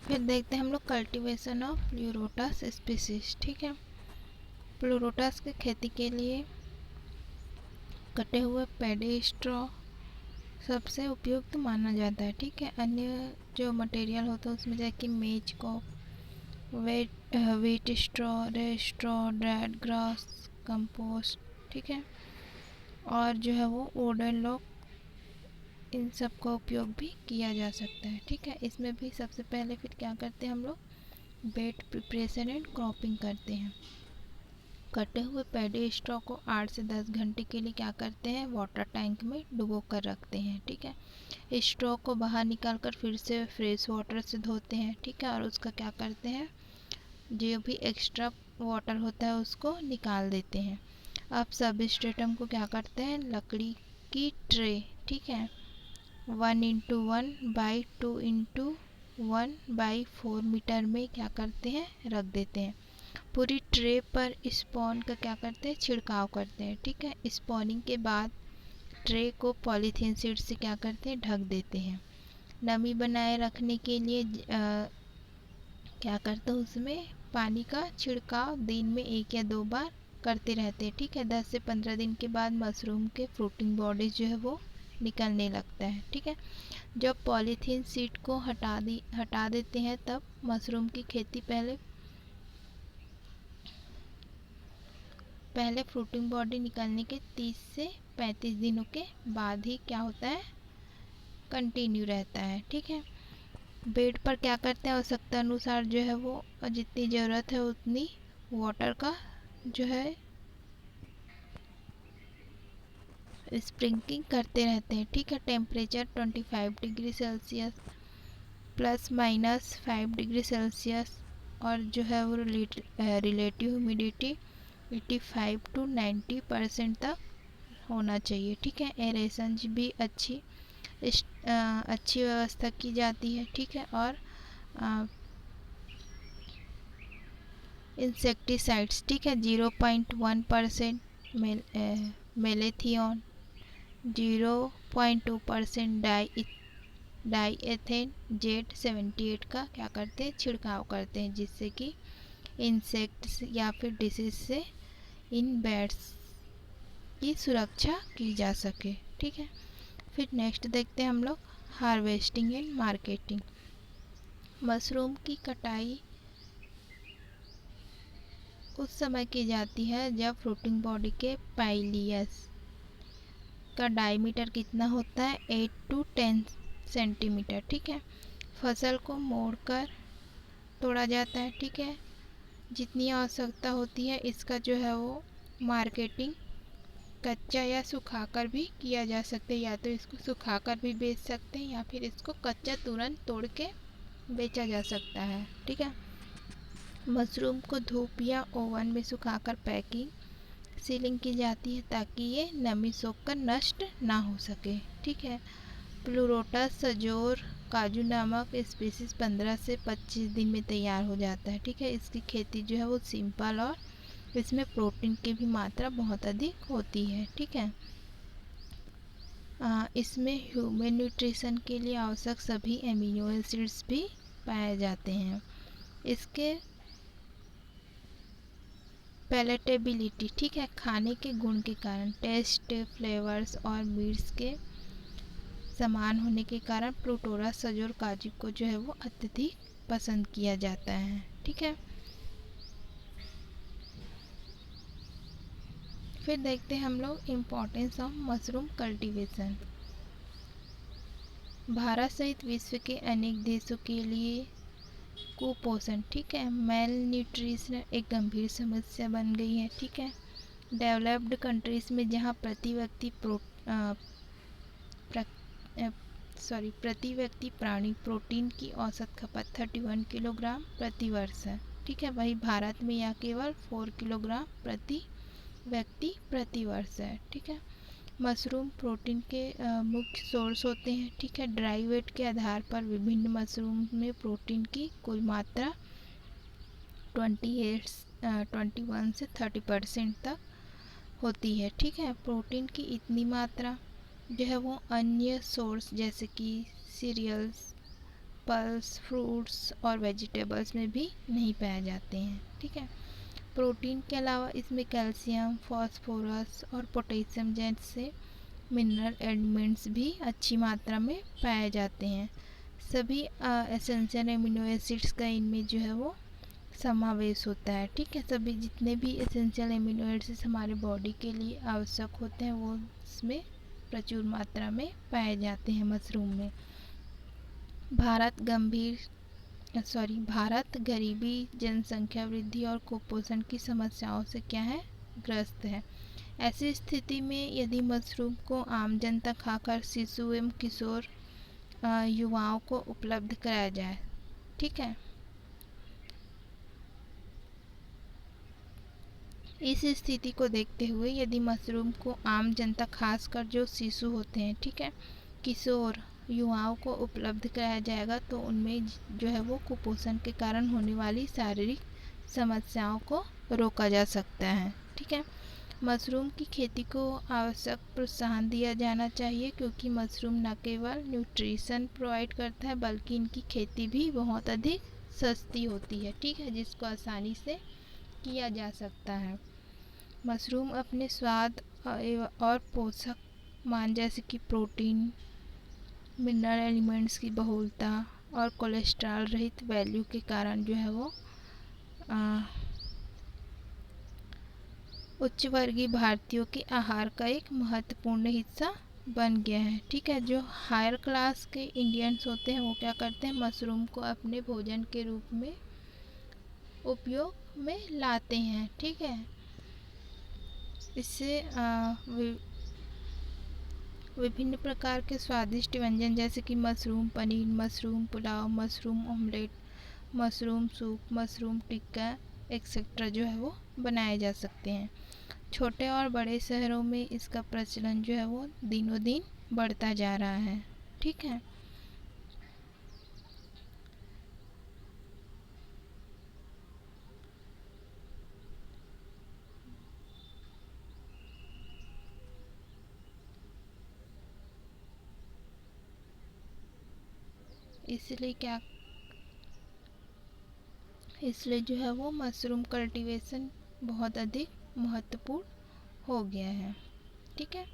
फिर देखते हैं हम लोग कल्टीवेशन ऑफ प्लूरोटस स्पीसीज। ठीक है, प्लूरोटस की खेती के लिए कटे हुए पैडी स्ट्रॉ सबसे उपयुक्त माना जाता है। ठीक है, अन्य जो मटेरियल होता है उसमें जैसे कि मेज को वीट स्ट्रॉ, रे स्ट्रॉ, ड्राइड ग्रास, कंपोस्ट, ठीक है, और जो है वो वुडन लॉग, इन सब का उपयोग भी किया जा सकता है। ठीक है, इसमें भी सबसे पहले फिर क्या करते हैं हम लोग, बेड प्रिपरेशन एंड क्रॉपिंग करते हैं। कटे हुए पैडी स्ट्रॉ को 8 से 10 घंटे के लिए क्या करते हैं, वाटर टैंक में डुबो कर रखते हैं। ठीक है, स्ट्रॉ को बाहर निकाल कर फिर से फ्रेश वाटर से धोते हैं। ठीक है, और उसका क्या करते हैं, जो भी एक्स्ट्रा वाटर होता है उसको निकाल देते हैं। अब सबस्ट्रेटम को क्या करते हैं, लकड़ी की ट्रे, ठीक है, 1x1/2x1/4 मीटर में क्या करते हैं, रख देते हैं। पूरी ट्रे पर स्पॉन का क्या करते हैं, छिड़काव करते हैं। ठीक है, स्पॉनिंग के बाद ट्रे को पॉलीथीन शीट से क्या करते हैं, ढक देते हैं। नमी बनाए रखने के लिए क्या करते हैं, उसमें पानी का छिड़काव दिन में 1 या 2 बार करते रहते हैं। ठीक है, 10 से 15 दिन के बाद मशरूम के फ्रूटिंग बॉडीज जो है वो निकलने लगता है। ठीक है, जब पॉलीथीन शीट को हटा देते हैं तब मशरूम की खेती पहले फ्रूटिंग बॉडी निकलने के 30 से 35 दिनों के बाद ही क्या होता है, कंटिन्यू रहता है। ठीक है, बेड पर क्या करते हैं, आवश्यकता अनुसार जो है वो जितनी ज़रूरत है उतनी वाटर का जो है स्प्रिंकलिंग करते रहते हैं। ठीक है, temperature 25 degree Celsius ±5 degree Celsius और जो है वो रिलेटिव ह्यूमिडिटी 85 to 90% तक होना चाहिए। ठीक है, एरेशन भी अच्छी व्यवस्था की जाती है। ठीक है, और इंसेक्टिसाइड्स, ठीक है, 0.1% मेलेथियन, 0.2% डाईएथेन जेड 78 का क्या करते हैं, छिड़काव करते हैं, जिससे कि इंसेक्ट्स या फिर डिसीज से इन बैट्स की सुरक्षा की जा सके। ठीक है, फिर नेक्स्ट देखते हैं हम लोग हार्वेस्टिंग एंड मार्केटिंग। मशरूम की कटाई उस समय की जाती है जब फ्रूटिंग बॉडी के पाइलियस का डायमीटर कितना होता है, 8 to 10 सेंटीमीटर। ठीक है, फसल को मोड़कर तोड़ा जाता है। ठीक है, जितनी आवश्यकता होती है इसका जो है वो मार्केटिंग कच्चा या सुखाकर भी किया जा सकता है, या तो इसको सुखाकर भी बेच सकते हैं या फिर इसको कच्चा तुरंत तोड़ के बेचा जा सकता है। ठीक है, मशरूम को धूप या ओवन में सुखाकर पैकिंग सीलिंग की जाती है ताकि ये नमी सोखकर नष्ट ना हो सके। ठीक है, प्लूरोटस सजोर काजू नामक स्पीसीज 15 से 25 दिन में तैयार हो जाता है। ठीक है, इसकी खेती जो है वो सिंपल और इसमें प्रोटीन की भी मात्रा बहुत अधिक होती है। ठीक है, इसमें ह्यूमन न्यूट्रिशन के लिए आवश्यक सभी एमिनो एसिड्स भी पाए जाते हैं। इसके पैलेटेबिलिटी, ठीक है, खाने के गुण के कारण टेस्ट, फ्लेवर्स और मीट्स के समान होने के कारण प्लूटोरस सजोर काजू को जो है वो अत्यधिक पसंद किया जाता है। ठीक है, फिर देखते हैं हम लोग importance of mushroom cultivation. Bharat सहित विश्व के अनेक देशों के लिए कुपोषण, ठीक है, मेल न्यूट्रिशन एक गंभीर समस्या बन गई है। ठीक है, डेवलप्ड कंट्रीज में जहां प्रति व्यक्ति प्राणी प्रोटीन की औसत खपत 31 किलोग्राम प्रति वर्ष है। ठीक है, वही भारत में यह केवल 4 किलोग्राम प्रति व्यक्ति प्रति वर्ष है। ठीक है, मशरूम प्रोटीन के मुख्य सोर्स होते हैं। ठीक है, ड्राई वेट के आधार पर विभिन्न मशरूम में प्रोटीन की कुल मात्रा 21 से 30% तक होती है। ठीक है, प्रोटीन की इतनी मात्रा जो है वो अन्य सोर्स जैसे कि सीरियल्स, एप्पल्स, फ्रूट्स और वेजिटेबल्स में भी नहीं पाए जाते हैं। ठीक है। प्रोटीन के अलावा इसमें कैल्शियम, फास्फोरस और पोटेशियम जैसे मिनरल एलिमेंट्स भी अच्छी मात्रा में पाए जाते हैं। सभी एसेंशियल एमिनो एसिड्स का इनमें जो है वो समावेश होता है। ठीक है। सभी जितने भी एसेंशियल एमिनो एसिड्स हमारे बॉडी के लिए आवश्यक होते हैं वो इसमें प्रचुर मात्रा में पाए जाते हैं मशरूम में। भारत गरीबी, जनसंख्या वृद्धि और कुपोषण की समस्याओं से क्या है, ग्रस्त है। ऐसी स्थिति में यदि मशरूम को आम जनता खाकर शिशु एवं किशोर युवाओं को उपलब्ध कराया जाए। ठीक है। इस स्थिति को देखते हुए यदि मशरूम को आम जनता, खासकर जो शिशु होते हैं, ठीक है, किशोर युवाओं को उपलब्ध कराया जाएगा तो उनमें जो है वो कुपोषण के कारण होने वाली शारीरिक समस्याओं को रोका जा सकता है। ठीक है। मशरूम की खेती को आवश्यक प्रोत्साहन दिया जाना चाहिए क्योंकि मशरूम न केवल न्यूट्रिशन प्रोवाइड करता है बल्कि इनकी खेती भी बहुत अधिक सस्ती होती है। ठीक है, जिसको आसानी से किया जा सकता है। मशरूम अपने स्वाद और पोषक मान जैसे कि प्रोटीन, मिनरल एलिमेंट्स की बहुलता और कोलेस्ट्रॉल रहित वैल्यू के कारण जो है वो उच्च वर्गीय भारतीयों के आहार का एक महत्वपूर्ण हिस्सा बन गया है। ठीक है। जो हायर क्लास के इंडियंस होते हैं वो क्या करते हैं, मशरूम को अपने भोजन के रूप में उपयोग में लाते हैं। ठीक है। इससे विभिन्न प्रकार के स्वादिष्ट व्यंजन जैसे कि mushroom paneer, mushroom pulao, mushroom omelette, mushroom soup, mushroom tikka etcetera जो है वो बनाए जा सकते हैं। छोटे और बड़े शहरों में इसका प्रचलन जो है वो दिनों दिन बढ़ता जा रहा है। ठीक है। इसलिए जो है वो मशरूम कल्टीवेशन बहुत अधिक महत्वपूर्ण हो गया है। ठीक है।